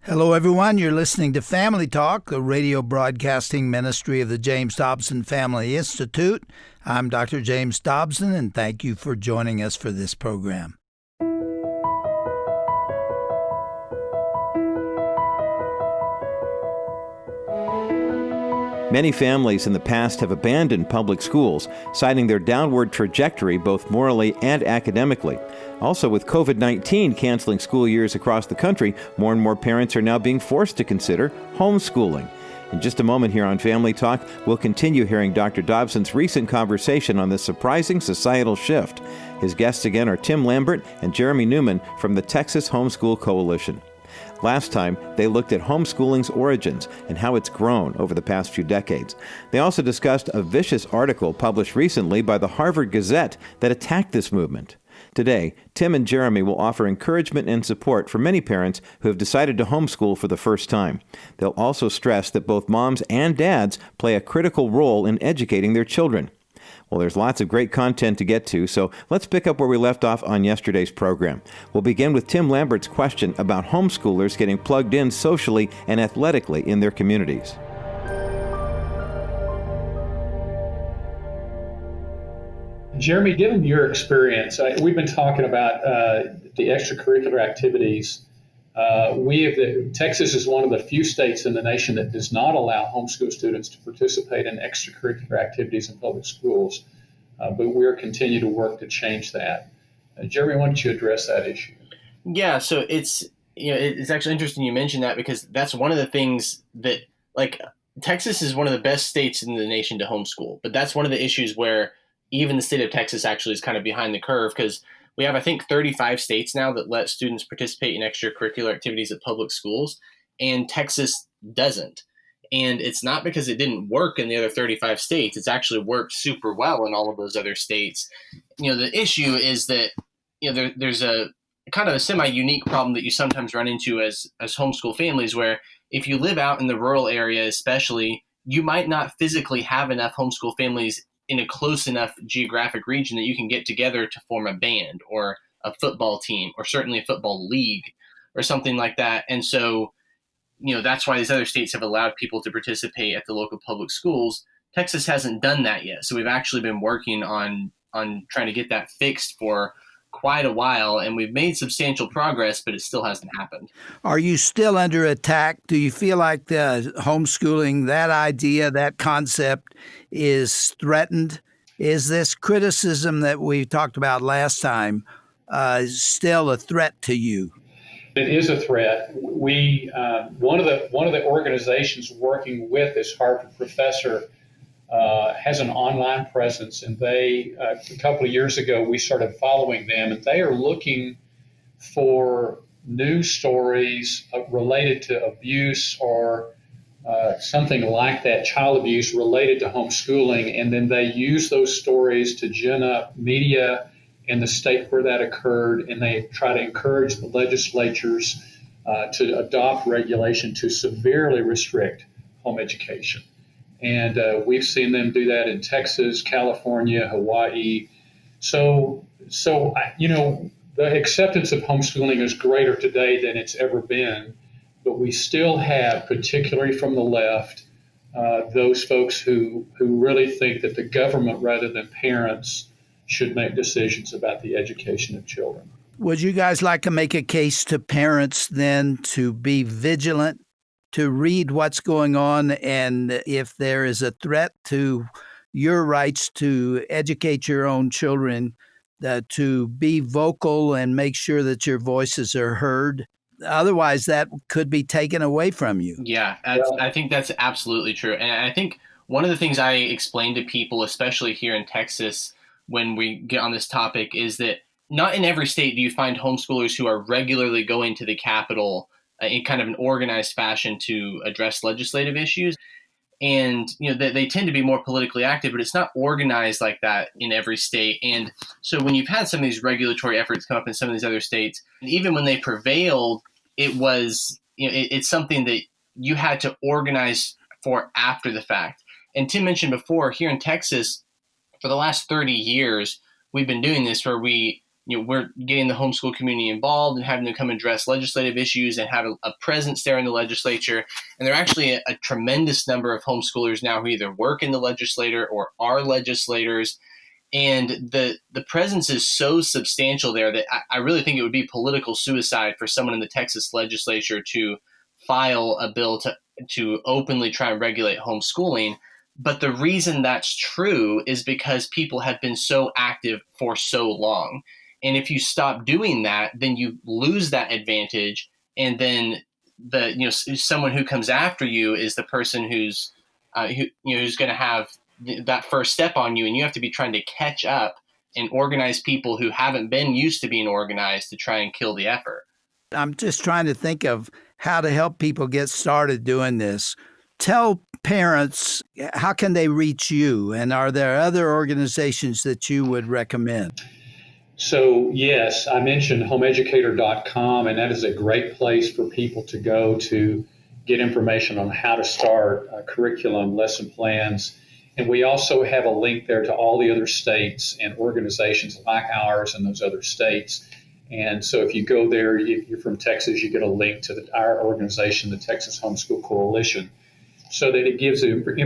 Hello, everyone. You're listening to Family Talk, the radio broadcasting ministry of the James Dobson Family Institute. I'm Dr. James Dobson, and thank you for joining us for this program. Many families in the past have abandoned public schools, citing their downward trajectory both morally and academically. Also, with COVID-19 canceling school years across the country, more and more parents are now being forced to consider homeschooling. In just a moment here on Family Talk, we'll continue hearing Dr. Dobson's recent conversation on this surprising societal shift. His guests again are Tim Lambert and Jeremy Newman from the Texas Homeschool Coalition. Last time, they looked at homeschooling's origins and how it's grown over the past few decades. They also discussed a vicious article published recently by the Harvard Gazette that attacked this movement. Today, Tim and Jeremy will offer encouragement and support for many parents who have decided to homeschool for the first time. They'll also stress that both moms and dads play a critical role in educating their children. Well, there's lots of great content to get to, so let's pick up where we left off on yesterday's program. We'll begin with Tim Lambert's question about homeschoolers getting plugged in socially and athletically in their communities. Jeremy, given your experience, we've been talking about the extracurricular activities. Texas is one of the few states in the nation that does not allow homeschool students to participate in extracurricular activities in public schools, but we're continuing to work to change that. Jeremy, why don't you address that issue? Yeah, so it's actually interesting you mentioned that, because that's one of the things that, Texas is one of the best states in the nation to homeschool, but that's one of the issues where even the state of Texas actually is kind of behind the curve, because we have, I think, 35 states now that let students participate in extracurricular activities at public schools, and Texas doesn't. And it's not because it didn't work in the other 35 states. It's actually worked super well in all of those other states. The issue is that, there's a kind of a semi-unique problem that you sometimes run into as homeschool families, where if you live out in the rural area especially, you might not physically have enough homeschool families in a close enough geographic region that you can get together to form a band or a football team, or certainly a football league or something like that. And so, that's why these other states have allowed people to participate at the local public schools. Texas hasn't done that yet. So we've actually been working on trying to get that fixed for quite a while, and we've made substantial progress, but it still hasn't happened. Are you still under attack? Do you feel like the homeschooling, that idea, that concept is threatened? Is this criticism that we talked about last time still a threat to you? It is a threat. We one of the organizations working with this Harvard professor has an online presence, and they a couple of years ago we started following them, and they are looking for news stories related to abuse or something like that, child abuse related to homeschooling, and then they use those stories to gin up media in the state where that occurred, and they try to encourage the legislatures to adopt regulation to severely restrict home education. And we've seen them do that in Texas, California, Hawaii. So the acceptance of homeschooling is greater today than it's ever been, but we still have, particularly from the left, those folks who really think that the government rather than parents should make decisions about the education of children. Would you guys like to make a case to parents then to be vigilant, to read what's going on, and if there is a threat to your rights to educate your own children, to be vocal and make sure that your voices are heard? Otherwise, that could be taken away from you. Yeah, I think that's absolutely true. And I think one of the things I explain to people, especially here in Texas, when we get on this topic, is that not in every state do you find homeschoolers who are regularly going to the Capitol in kind of an organized fashion to address legislative issues. And, they tend to be more politically active, but it's not organized like that in every state. And so when you've had some of these regulatory efforts come up in some of these other states, even when they prevailed, it was, it's something that you had to organize for after the fact. And Tim mentioned before, here in Texas, for the last 30 years, we've been doing this where we we're getting the homeschool community involved and having them come address legislative issues and have a presence there in the legislature. And there are actually a tremendous number of homeschoolers now who either work in the legislature or are legislators. And the presence is so substantial there that I really think it would be political suicide for someone in the Texas legislature to file a bill to openly try and regulate homeschooling. But the reason that's true is because people have been so active for so long. And if you stop doing that, then you lose that advantage. And then someone who comes after you is the person who's going to have that first step on you, and you have to be trying to catch up and organize people who haven't been used to being organized to try and kill the effort. I'm just trying to think of how to help people get started doing this. Tell parents, how can they reach you? And are there other organizations that you would recommend? So, yes, I mentioned homeeducator.com, and that is a great place for people to go to get information on how to start curriculum, lesson plans. And we also have a link there to all the other states and organizations like ours in those other states. And so if you go there, if you're from Texas, you get a link to our organization, the Texas Homeschool Coalition, so that it gives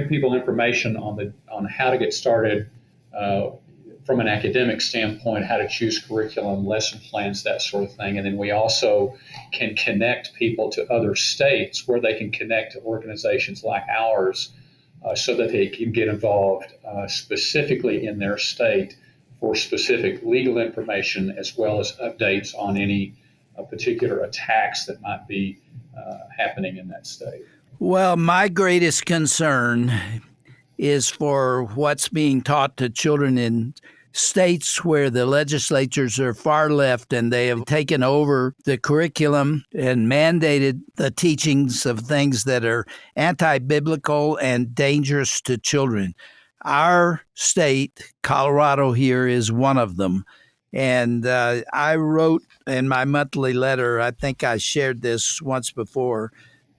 people information on how to get started from an academic standpoint, how to choose curriculum, lesson plans, that sort of thing. And then we also can connect people to other states where they can connect to organizations like ours so that they can get involved specifically in their state for specific legal information, as well as updates on any particular attacks that might be happening in that state. Well, my greatest concern is for what's being taught to children in states where the legislatures are far left and they have taken over the curriculum and mandated the teachings of things that are anti-biblical and dangerous to children. Our state, Colorado here, is one of them. And I wrote in my monthly letter, I think I shared this once before,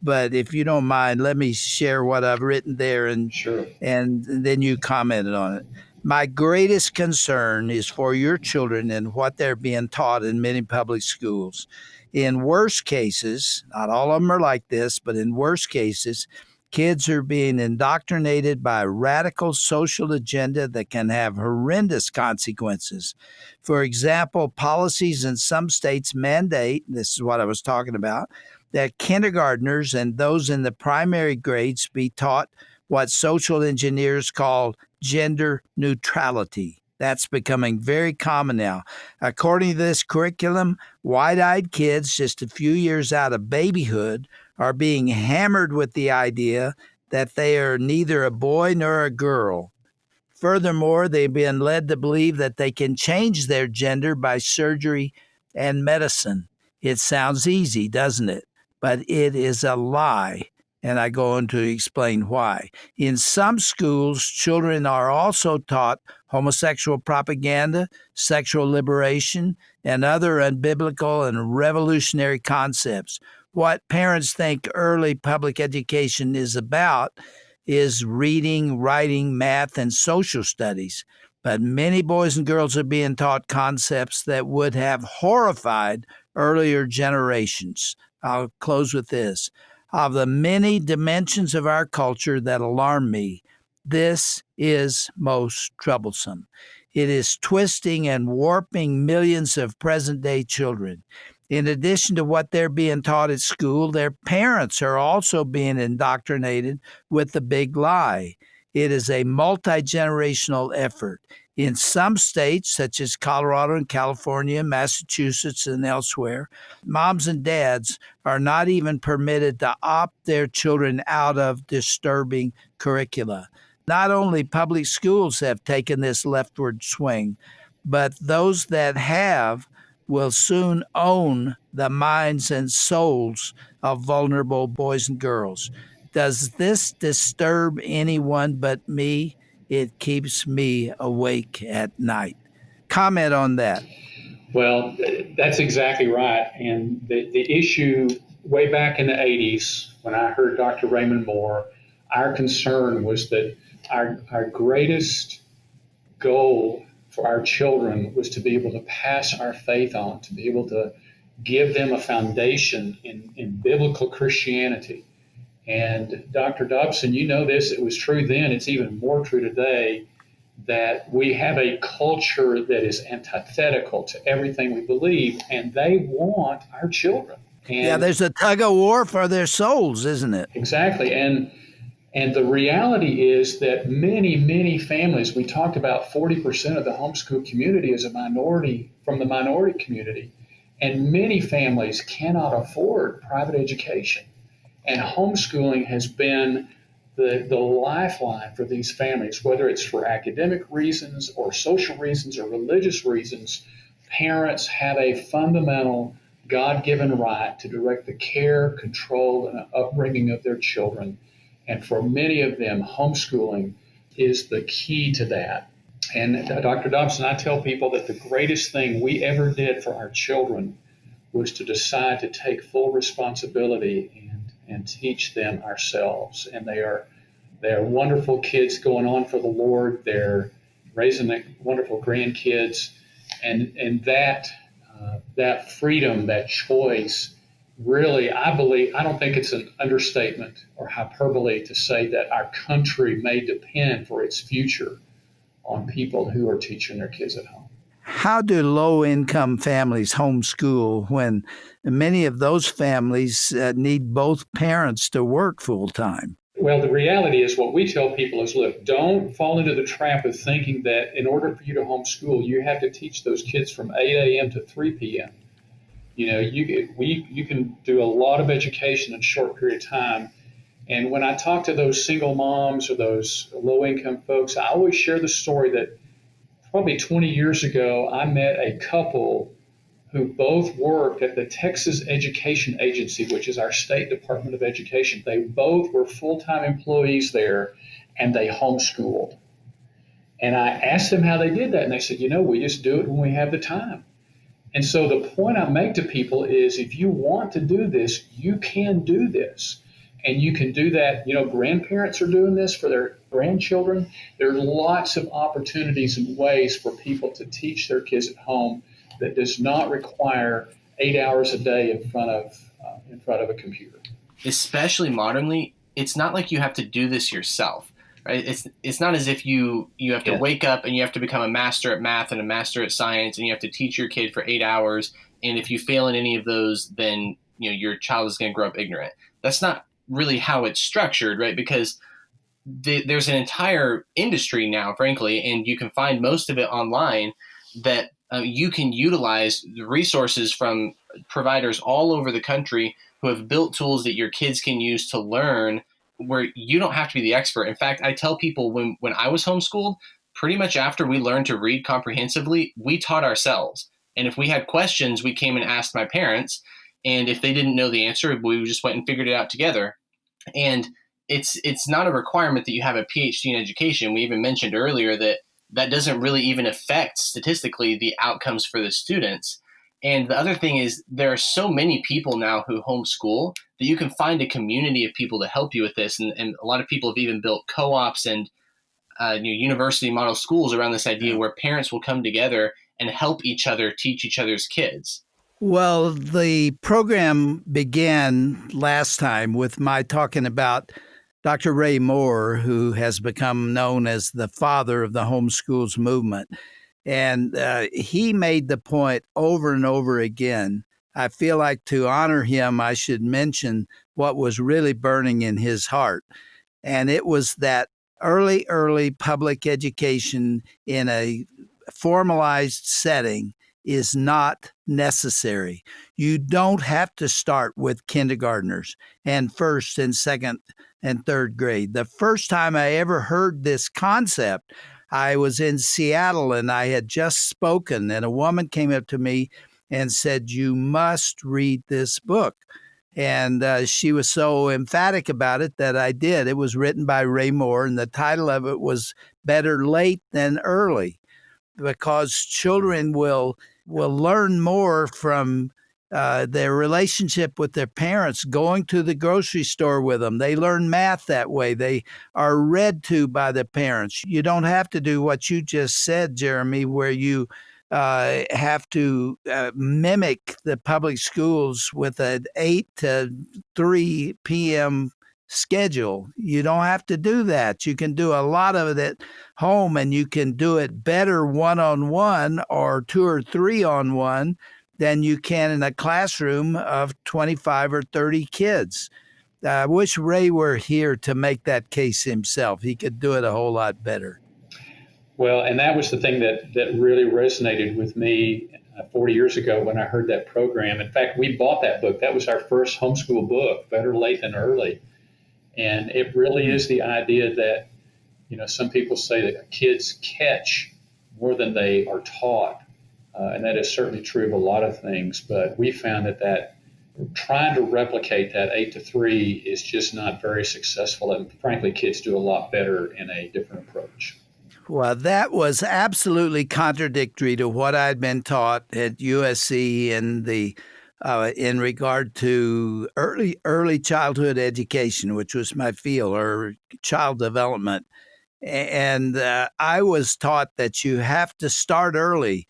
but if you don't mind, let me share what I've written there, and Sure. And then you commented on it. My greatest concern is for your children and what they're being taught in many public schools. In worst cases, not all of them are like this, but in worst cases, kids are being indoctrinated by a radical social agenda that can have horrendous consequences. For example, policies in some states mandate, this is what I was talking about, that kindergartners and those in the primary grades be taught what social engineers call gender neutrality. That's becoming very common now. According to this curriculum, wide-eyed kids just a few years out of babyhood are being hammered with the idea that they are neither a boy nor a girl. Furthermore, they've been led to believe that they can change their gender by surgery and medicine. It sounds easy, doesn't it? But it is a lie, and I go on to explain why. In some schools, children are also taught homosexual propaganda, sexual liberation, and other unbiblical and revolutionary concepts. What parents think early public education is about is reading, writing, math, and social studies. But many boys and girls are being taught concepts that would have horrified earlier generations. I'll close with this. Of the many dimensions of our culture that alarm me, this is most troublesome. It is twisting and warping millions of present-day children. In addition to what they're being taught at school, their parents are also being indoctrinated with the big lie. It is a multi-generational effort. In some states, such as Colorado and California, Massachusetts, and elsewhere, moms and dads are not even permitted to opt their children out of disturbing curricula. Not only public schools have taken this leftward swing, but those that have will soon own the minds and souls of vulnerable boys and girls. Does this disturb anyone but me? It keeps me awake at night. Comment on that. Well, that's exactly right. And the issue way back in the 80s, when I heard Dr. Raymond Moore, our concern was that our greatest goal for our children was to be able to pass our faith on, to be able to give them a foundation in biblical Christianity. And Dr. Dobson, you know this, it was true then, it's even more true today, that we have a culture that is antithetical to everything we believe, and they want our children. Yeah, there's a tug of war for their souls, isn't it? Exactly. And the reality is that many families, we talked about 40% of the homeschool community is a minority from the minority community, and many families cannot afford private education. And homeschooling has been the lifeline for these families, whether it's for academic reasons or social reasons or religious reasons. Parents have a fundamental God-given right to direct the care, control, and upbringing of their children. And for many of them, homeschooling is the key to that. And Dr. Dobson, I tell people that the greatest thing we ever did for our children was to decide to take full responsibility and teach them ourselves. And they are wonderful kids going on for the Lord. They're raising wonderful grandkids, and that freedom, that choice, really, I don't think it's an understatement or hyperbole to say that our country may depend for its future on people who are teaching their kids at home. How do low-income families homeschool when many of those families need both parents to work full-time? Well, the reality is what we tell people is, look, don't fall into the trap of thinking that in order for you to homeschool, you have to teach those kids from 8 a.m. to 3 p.m. You know, you can do a lot of education in a short period of time. And when I talk to those single moms or those low-income folks, I always share the story that probably 20 years ago, I met a couple who both worked at the Texas Education Agency, which is our state Department of Education. They both were full-time employees there, and they homeschooled. And I asked them how they did that, and they said, we just do it when we have the time. And so the point I make to people is, if you want to do this, you can do this. And you can do that. Grandparents are doing this for their grandchildren. There are lots of opportunities and ways for people to teach their kids at home that does not require 8 hours a day in front of a computer. Especially modernly, it's not like you have to do this yourself, right? It's not as if you have to wake up and you have to become a master at math and a master at science, and you have to teach your kid for 8 hours. And if you fail in any of those, then your child is going to grow up ignorant. That's not really how it's structured, right? Because there's an entire industry now, frankly, and you can find most of it online, that you can utilize the resources from providers all over the country who have built tools that your kids can use to learn, where you don't have to be the expert. In fact, I tell people when I was homeschooled, pretty much after we learned to read comprehensively, we taught ourselves. And if we had questions, we came and asked my parents. And if they didn't know the answer, we just went and figured it out together. And it's not a requirement that you have a PhD in education. We even mentioned earlier that doesn't really even affect statistically the outcomes for the students. And the other thing is, there are so many people now who homeschool that you can find a community of people to help you with this. And a lot of people have even built co-ops and university model schools around this idea where parents will come together and help each other teach each other's kids. Well, the program began last time with my talking about Dr. Ray Moore, who has become known as the father of the homeschools movement. And he made the point over and over again. I feel like to honor him, I should mention what was really burning in his heart. And it was that early public education in a formalized setting is not necessary. You don't have to start with kindergartners and first and second and third grade. The first time I ever heard this concept, I was in Seattle and I had just spoken, and a woman came up to me and said, "You must read this book." And she was so emphatic about it that I did. It was written by Ray Moore, and the title of it was Better Late Than Early, because children will learn more from their relationship with their parents, going to the grocery store with them. They learn math that way. They are read to by the parents. You don't have to do what you just said, Jeremy, where you have to mimic the public schools with an 8 to 3 p.m. schedule. You don't have to do that. You can do a lot of it at home, and you can do it better one-on-one or 2 or 3-on-1 than you can in a classroom of 25 or 30 kids. I wish Ray were here to make that case himself. He could do it a whole lot better. Well, and that was the thing that really resonated with me 40 years ago when I heard that program. In fact, we bought that book. That was our first homeschool book, Better Late Than Early. And it really is the idea that, some people say that kids catch more than they are taught. And that is certainly true of a lot of things. But we found that trying to replicate that 8 to 3 is just not very successful. And frankly, kids do a lot better in a different approach. Well, that was absolutely contradictory to what I'd been taught at USC in regard to early childhood education, which was my field, or child development. And I was taught that you have to start early,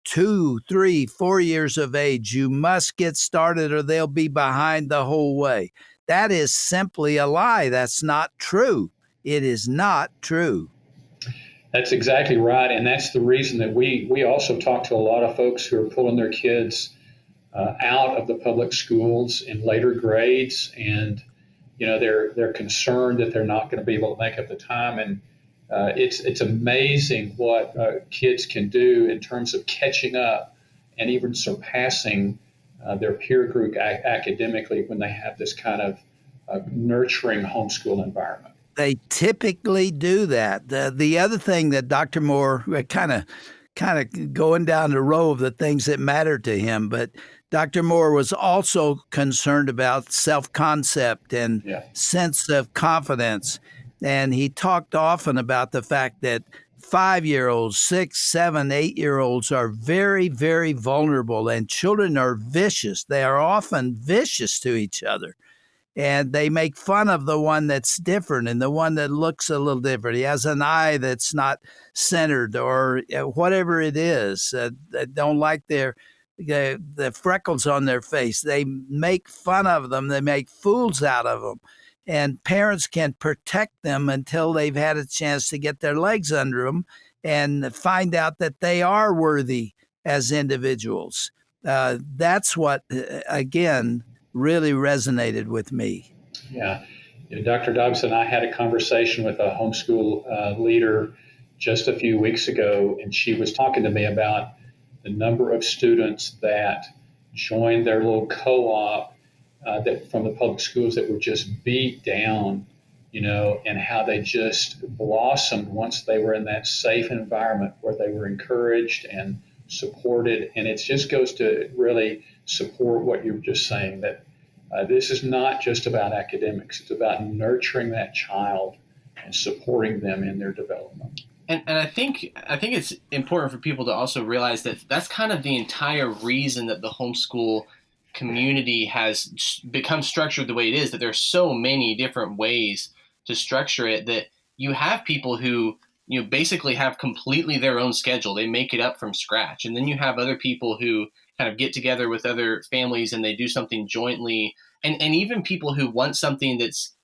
2, 3, 4 years of age. You must get started or they'll be behind the whole way. That is simply a lie. That's not true. It is not true. That's exactly right. And that's the reason that we also talk to a lot of folks who are pulling their kids out of the public schools in later grades. And, they're concerned that they're not going to be able to make up the time. And it's amazing what kids can do in terms of catching up and even surpassing their peer group academically when they have this kind of nurturing homeschool environment. They typically do that. The other thing that Dr. Moore, kind of going down the row of the things that matter to him, but Dr. Moore was also concerned about self-concept and sense of confidence. And he talked often about the fact that 5-year-olds, 6, 7, 8-year-olds are very, very vulnerable, and children are vicious. They are often vicious to each other. And they make fun of the one that's different and the one that looks a little different. He has an eye that's not centered or whatever it is. They don't like the freckles on their face. They make fun of them. They make fools out of them. And parents can protect them until they've had a chance to get their legs under them and find out that they are worthy as individuals. That's what, again, really resonated with me. Yeah. Dr. Dobson, I had a conversation with a homeschool leader just a few weeks ago, and she was talking to me about the number of students that joined their little co-op that from the public schools that were just beat down, and how they just blossomed once they were in that safe environment where they were encouraged and supported. And it just goes to really support what you were just saying, that this is not just about academics. It's about nurturing that child and supporting them in their development. And I think it's important for people to also realize that that's kind of the entire reason that the homeschool community has become structured the way it is, that there's so many different ways to structure it, that you have people who basically have completely their own schedule. They make it up from scratch. And then you have other people who kind of get together with other families and they do something jointly. And even people who want something that's,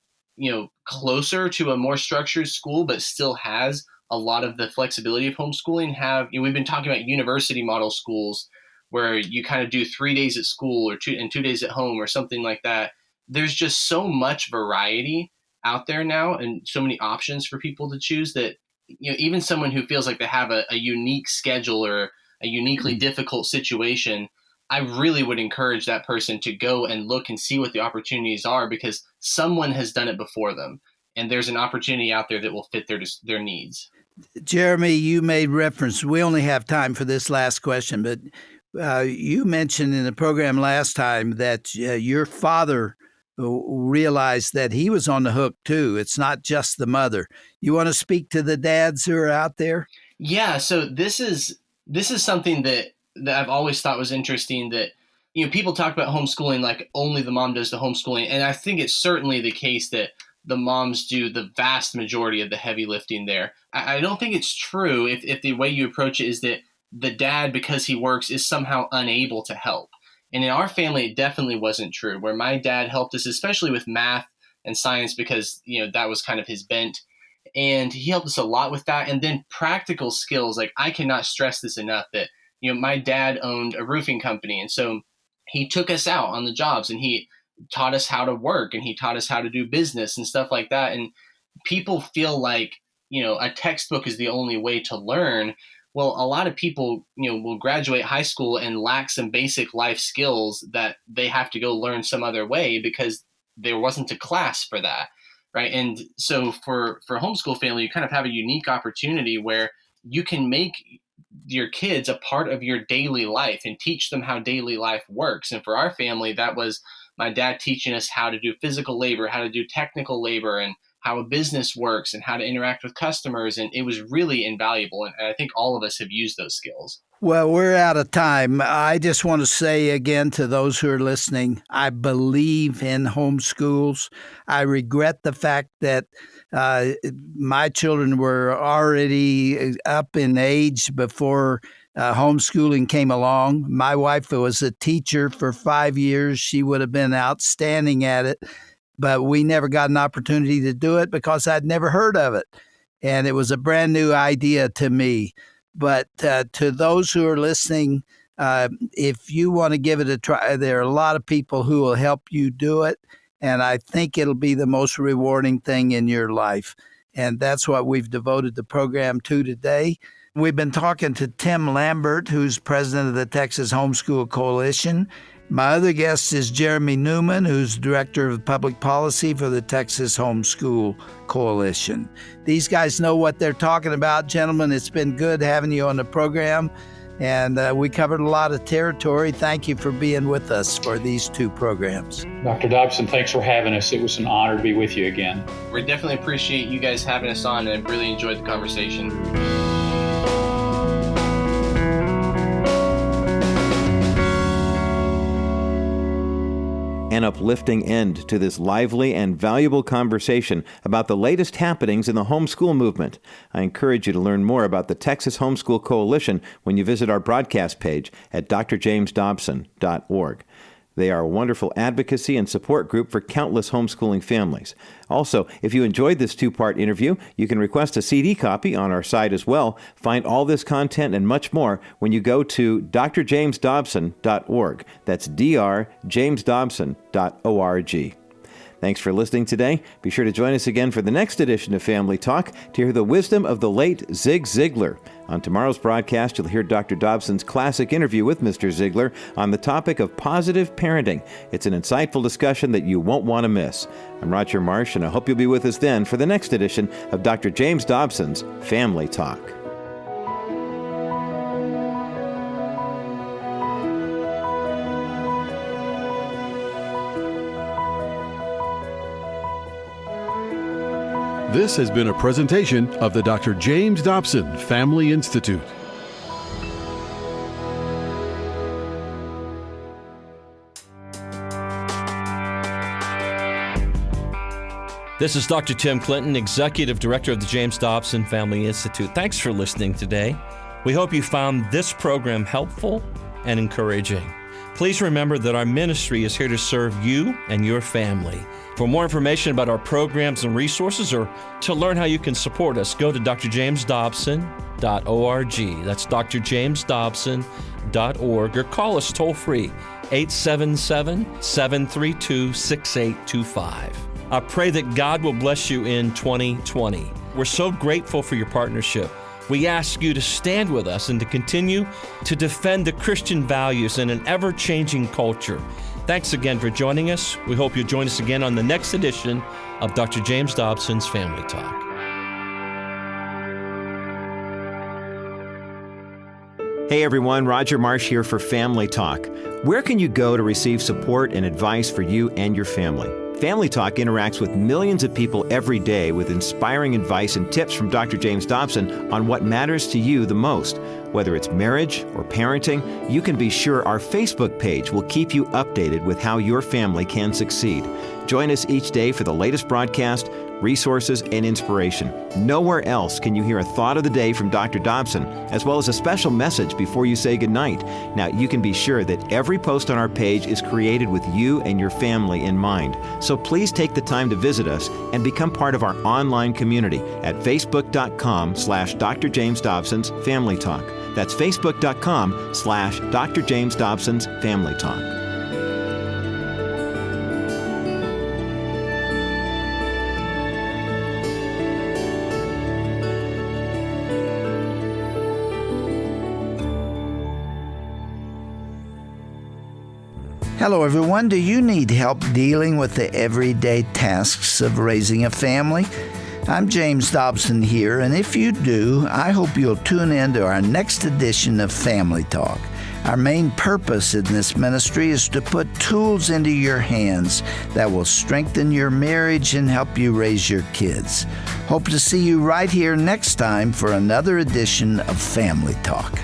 closer to a more structured school, but still has a lot of the flexibility of homeschooling have, we've been talking about university model schools where you kind of do 3 days at school or 2 days at home or something like that. There's just so much variety out there now and so many options for people to choose that, even someone who feels like they have a unique schedule or a uniquely difficult situation, I really would encourage that person to go and look and see what the opportunities are, because someone has done it before them. And there's an opportunity out there that will fit their needs. Jeremy, you made reference. We only have time for this last question, but you mentioned in the program last time that your father realized that he was on the hook too. It's not just the mother. You want to speak to the dads who are out there? Yeah. So this is something that I've always thought was interesting, that, people talk about homeschooling like only the mom does the homeschooling. And I think it's certainly the case that the moms do the vast majority of the heavy lifting there. I don't think it's true if the way you approach it is that the dad, because he works, is somehow unable to help. And in our family, it definitely wasn't true, where my dad helped us, especially with math and science, because, that was kind of his bent. And he helped us a lot with that. And then practical skills, like I cannot stress this enough that, my dad owned a roofing company. And so he took us out on the jobs and he taught us how to work and he taught us how to do business and stuff like that. And people feel like, a textbook is the only way to learn. Well, a lot of people, will graduate high school and lack some basic life skills that they have to go learn some other way because there wasn't a class for that. Right. And so for homeschool family, you kind of have a unique opportunity where you can make your kids a part of your daily life and teach them how daily life works. And for our family, that was my dad teaching us how to do physical labor, how to do technical labor, and how a business works and how to interact with customers. And it was really invaluable. And I think all of us have used those skills. Well, we're out of time. I just want to say again to those who are listening, I believe in homeschools. I regret the fact that my children were already up in age before homeschooling came along. My wife was a teacher for 5 years. She would have been outstanding at it, but we never got an opportunity to do it because I'd never heard of it. And it was a brand new idea to me. But to those who are listening, if you want to give it a try, there are a lot of people who will help you do it. And I think it'll be the most rewarding thing in your life. And that's what we've devoted the program to today. We've been talking to Tim Lambert, who's president of the Texas Homeschool Coalition. My other guest is Jeremy Newman, who's director of public policy for the Texas Homeschool Coalition. These guys know what they're talking about. Gentlemen, it's been good having you on the program, and we covered a lot of territory. Thank you for being with us for these two programs. Dr. Dobson, thanks for having us. It was an honor to be with you again. We definitely appreciate you guys having us on, and I really enjoyed the conversation. An uplifting end to this lively and valuable conversation about the latest happenings in the homeschool movement. I encourage you to learn more about the Texas Homeschool Coalition when you visit our broadcast page at drjamesdobson.org. They are a wonderful advocacy and support group for countless homeschooling families. Also, if you enjoyed this two-part interview, you can request a CD copy on our site as well. Find all this content and much more when you go to drjamesdobson.org. That's drjamesdobson.org. Thanks for listening today. Be sure to join us again for the next edition of Family Talk to hear the wisdom of the late Zig Ziglar. On tomorrow's broadcast, you'll hear Dr. Dobson's classic interview with Mr. Ziglar on the topic of positive parenting. It's an insightful discussion that you won't want to miss. I'm Roger Marsh, and I hope you'll be with us then for the next edition of Dr. James Dobson's Family Talk. This has been a presentation of the Dr. James Dobson Family Institute. This is Dr. Tim Clinton, Executive Director of the James Dobson Family Institute. Thanks for listening today. We hope you found this program helpful and encouraging. Please remember that our ministry is here to serve you and your family. For more information about our programs and resources or to learn how you can support us, go to drjamesdobson.org. That's drjamesdobson.org, or call us toll-free, 877-732-6825. I pray that God will bless you in 2020. We're so grateful for your partnership. We ask you to stand with us and to continue to defend the Christian values in an ever-changing culture. Thanks again for joining us. We hope you'll join us again on the next edition of Dr. James Dobson's Family Talk. Hey everyone, Roger Marsh here for Family Talk. Where can you go to receive support and advice for you and your family? Family Talk interacts with millions of people every day with inspiring advice and tips from Dr. James Dobson on what matters to you the most. Whether it's marriage or parenting, you can be sure our Facebook page will keep you updated with how your family can succeed. Join us each day for the latest broadcast, resources, and inspiration. Nowhere else can you hear a thought of the day from Dr. Dobson, as well as a special message before you say goodnight. Now, you can be sure that every post on our page is created with you and your family in mind. So please take the time to visit us and become part of our online community at facebook.com/Dr. James Dobson's Family Talk. That's facebook.com/Dr. James Dobson's Family Talk. Hello, everyone. Do you need help dealing with the everyday tasks of raising a family? I'm James Dobson here, and if you do, I hope you'll tune in to our next edition of Family Talk. Our main purpose in this ministry is to put tools into your hands that will strengthen your marriage and help you raise your kids. Hope to see you right here next time for another edition of Family Talk.